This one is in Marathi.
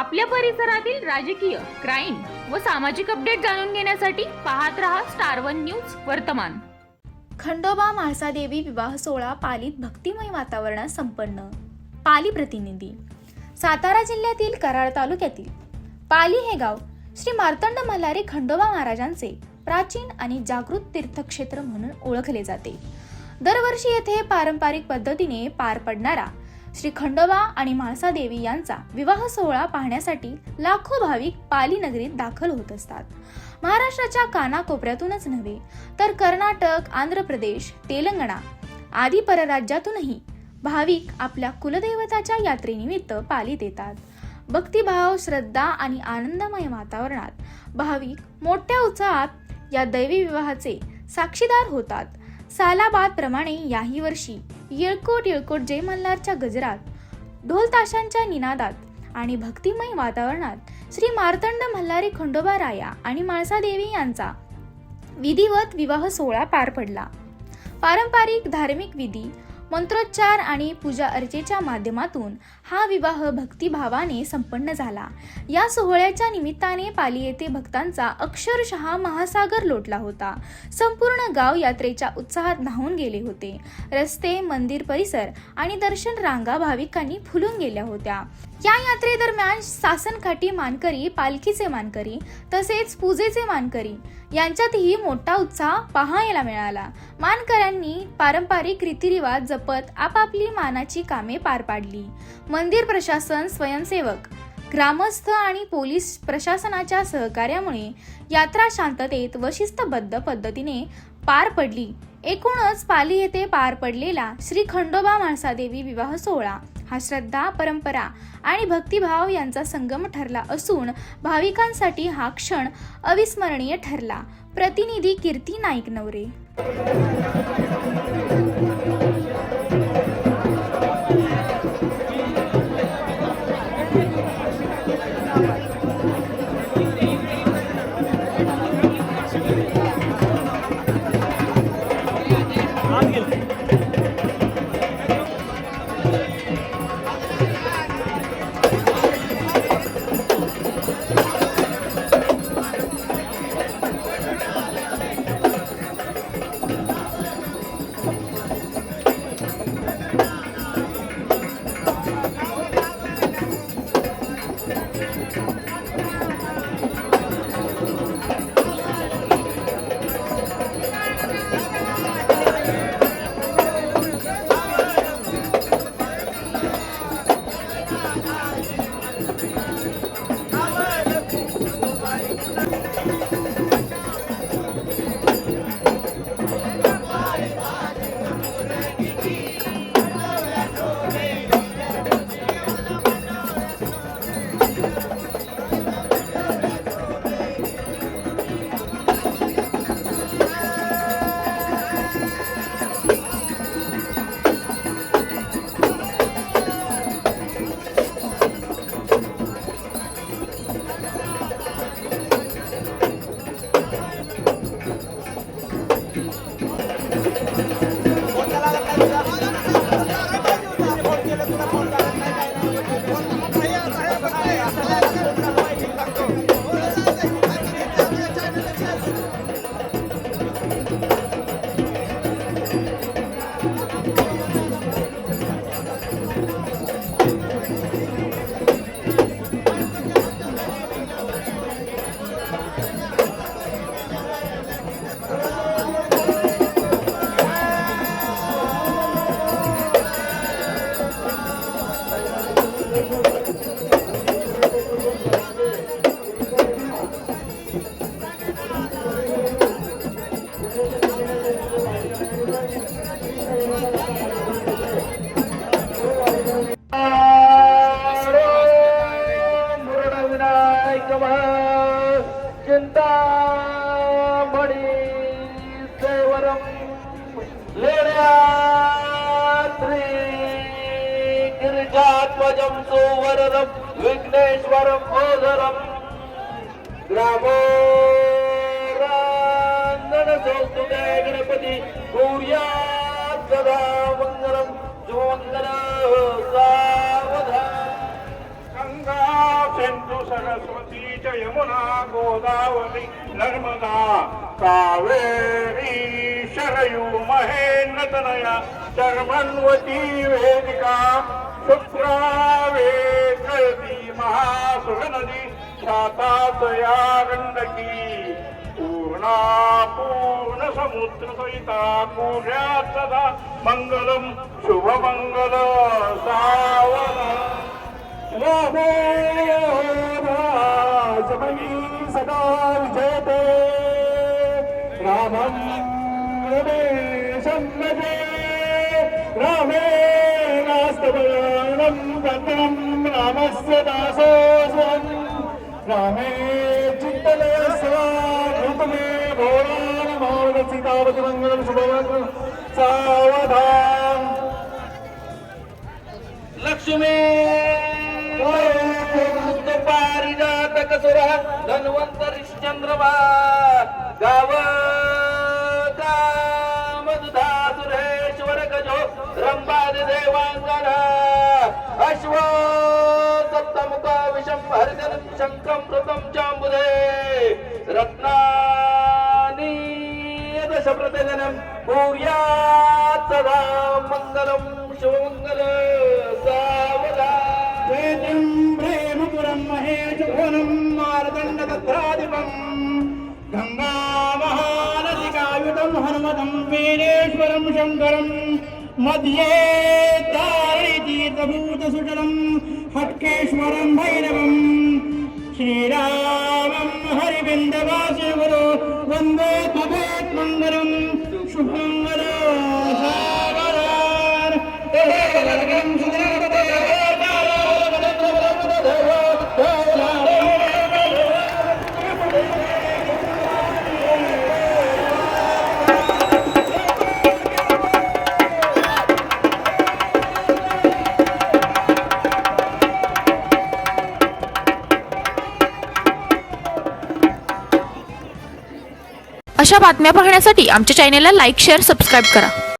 आपल्या परिसरातील राजकीय, क्राईम व सामाजिक अपडेट जाणून घेण्यासाठी पाहत रहा स्टार वन न्यूज वर्तमान। खंडोबा म्हाळसादेवी विवाह सोहळा पालीत भक्तिमय वातावरणात संपन्न। पाली प्रतिनिधी। सातारा जिल्ह्यातील कराड तालुक्यातील पाली हे गाव श्री मार्तंड मल्हारी खंडोबा महाराजांचे प्राचीन आणि जागृत तीर्थक्षेत्र म्हणून ओळखले जाते। दरवर्षी येथे पारंपरिक पद्धतीने पार पडणारा श्री खंडोबा आणि म्हाळसादेवी यांचा विवाह सोहळा पाहण्यासाठी लाखो भाविक पाली नगरीत दाखल होत असतात। महाराष्ट्राच्या कानाकोपऱ्यातूनच नव्हे तर कर्नाटक, आंध्र प्रदेश, तेलंगणा आदी परराज्यातूनही भाविक आपल्या कुलदैवताच्या यात्रेनिमित्त पालीत येतात। भक्तिभाव, श्रद्धा आणि आनंदमय वातावरणात भाविक मोठ्या उत्साहात या दैवी विवाहाचे साक्षीदार होतात। सालाबाद प्रमाणे याही वर्षी येळकोट येळकोट जय मल्हारच्या गजरात, ढोल ताशांच्या निनादात आणि भक्तिमय वातावरणात श्री मार्तंड मल्हारी खंडोबा राया आणि म्हाळसादेवी यांचा विधिवत विवाह सोहळा पार पडला। पारंपरिक धार्मिक विधी, मंत्रोच्चार आणि पूजा अर्चेच्या माध्यमातून हा विवाह भक्तिभावाने संपन्न झाला। या सोहळ्याच्या निमित्ताने पाली येथे भक्तांचा अक्षरशः महासागर लोटला होता। संपूर्ण गाव यात्रेच्या उत्साहात न्हाऊन गेले होते। रस्ते, मंदिर परिसर आणि दर्शन रांगा भाविकांनी फुलून गेल्या होत्या। या यात्रेदरम्यान सासनकाठी मानकरी, पालखीचे मानकरी तसेच पूजेचे मानकरी यांच्यातही मोठा उत्साह पाहायला मिळाला। मानकऱ्यांनी पारंपरिक रीतिरिवाज जपत आपापली मानाची कामे पार पाडली। मंदिर प्रशासन, स्वयंसेवक, ग्रामस्थ आणि पोलीस प्रशासनाच्या सहकार्यामुळे यात्रा शांततेत व शिस्तबद्ध पद्धतीने पार पडली। एकूणच पाली येथे पार पडलेला श्री खंडोबा म्हाळसादेवी विवाह सोहळा हा श्रद्धा, परंपरा आणि भक्तिभाव यांचा संगम ठरला असून भाविकांसाठी हा क्षण अविस्मरणीय ठरला। प्रतिनिधी कीर्ती नाईक नवरे। चिंतामणी सेवरम लेण्यात्री गिरिजात्मजं सुवरदं विघ्नेश्वरं भोजरं ग्रामो रांगणसौस्तुते गणपति कुर्यात् सदा मंगलं सुमंगल सावधान गंगा सरस्वती च यमुना गोदावरी नर्मदा कावेरी शरयू महेन्द्रतनया शर्मण्वती वेदिका शुक्रावेशयती महासुरनदी ख्यातातया गण्डकी पूर्णा पूर्ण समुद्र सहिता पूर्यात् सदा मंगलम शुभमंगल सावधान रामोराजमयी सदा विजयते रामं रमेशं भजे रामेणास्तवनं वन्दनं रामस्य दासोऽस्मि रामे चित्तले स्वामे भोला सीतावती मंगलम शुभमंगल सावधान लक्ष्मी पारिजातक सुरा धन्वंतरिश्चंद्रमा गाव मधुधा सुरेश्वर गजो रंबादि देवांगना अश्व सप्तमुख विषम हरिजन शंखम प्रथम चांबुदे रत्नानि दश प्रतिजनम भूयात् सदा मंगलम शुभमंगल वेदं प्रेमपुरं महेशभुवनं मार्दण्डतत्राधिपं गङ्गामहानदिकायुतं हनुमतं वीरेश्वरं शङ्करं मध्ये तारणीतीर्थभूतसुचरं हट्केश्वरं भैरवं श्रीरामं हरिबिन्दवासिगुरो वन्दे भवेत् मङ्गलं शुभमङ्गल सावधान अशा बातम्या पाहण्यासाठी आमच्या चॅनेलला लाईक, शेअर, सबस्क्राईब करा.